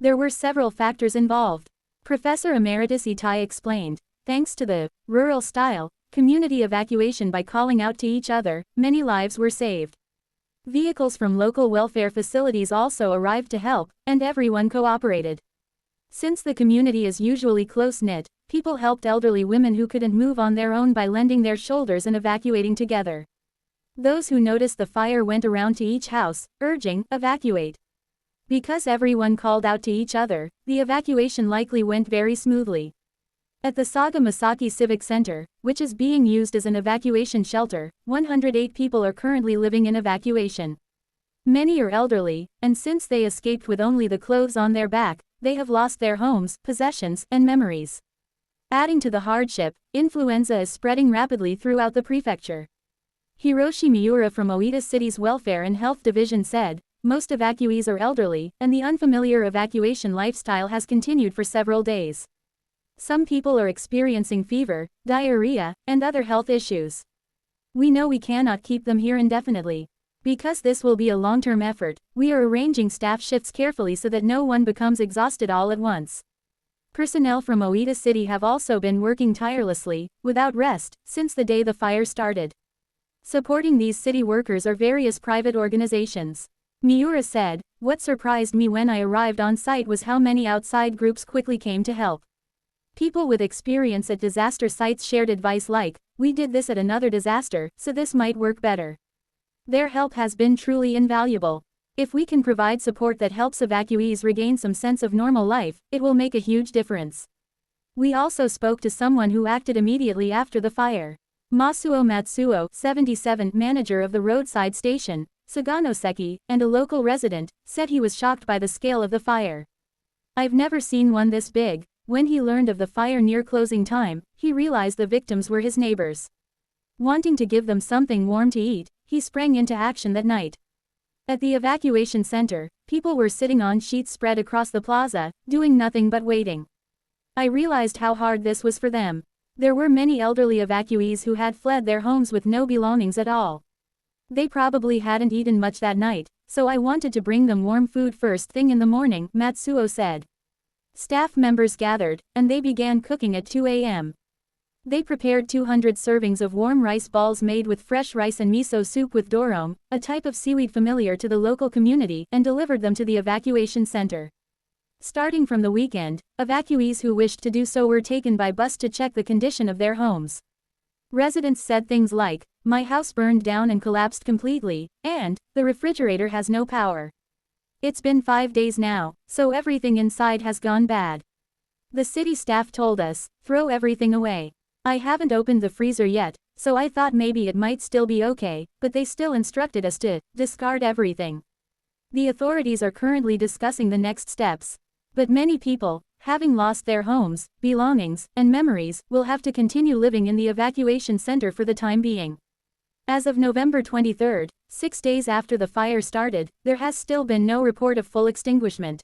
There were several factors involved. Professor Emeritus Itai explained, thanks to the rural-style community evacuation by calling out to each other, many lives were saved. Vehicles from local welfare facilities also arrived to help, and everyone cooperated. Since the community is usually close-knit, people helped elderly women who couldn't move on their own by lending their shoulders and evacuating together. Those who noticed the fire went around to each house, urging, evacuate. Because everyone called out to each other, the evacuation likely went very smoothly. At the Saga Masaki Civic Center, which is being used as an evacuation shelter, 108 people are currently living in evacuation. Many are elderly, and since they escaped with only the clothes on their back, they have lost their homes, possessions, and memories. Adding to the hardship, influenza is spreading rapidly throughout the prefecture. Hiroshi Miura from Oita City's Welfare and Health Division said, most evacuees are elderly, and the unfamiliar evacuation lifestyle has continued for several days. Some people are experiencing fever, diarrhea, and other health issues. We know we cannot keep them here indefinitely. Because this will be a long-term effort, we are arranging staff shifts carefully so that no one becomes exhausted all at once. Personnel from Oita City have also been working tirelessly, without rest, since the day the fire started. Supporting these city workers are various private organizations. Miura said, what surprised me when I arrived on site was how many outside groups quickly came to help. People with experience at disaster sites shared advice like, we did this at another disaster, so this might work better. Their help has been truly invaluable. If we can provide support that helps evacuees regain some sense of normal life, it will make a huge difference. We also spoke to someone who acted immediately after the fire. Masuo Matsuo, 77, manager of the roadside station, Saganoseki, and a local resident, said he was shocked by the scale of the fire. I've never seen one this big. When he learned of the fire near closing time, he realized the victims were his neighbors. Wanting to give them something warm to eat, he sprang into action that night. At the evacuation center, people were sitting on sheets spread across the plaza, doing nothing but waiting. I realized how hard this was for them. There were many elderly evacuees who had fled their homes with no belongings at all. They probably hadn't eaten much that night, so I wanted to bring them warm food first thing in the morning, Matsuo said. Staff members gathered, and they began cooking at 2 a.m. They prepared 200 servings of warm rice balls made with fresh rice and miso soup with dorome, a type of seaweed familiar to the local community, and delivered them to the evacuation center. Starting from the weekend, evacuees who wished to do so were taken by bus to check the condition of their homes. Residents said things like, my house burned down and collapsed completely, and, the refrigerator has no power. It's been 5 days now, so everything inside has gone bad. The city staff told us, throw everything away. I haven't opened the freezer yet, so I thought maybe it might still be okay, but they still instructed us to discard everything. The authorities are currently discussing the next steps. But many people, having lost their homes, belongings, and memories, will have to continue living in the evacuation center for the time being. As of November 23, 6 days after the fire started, there has still been no report of full extinguishment.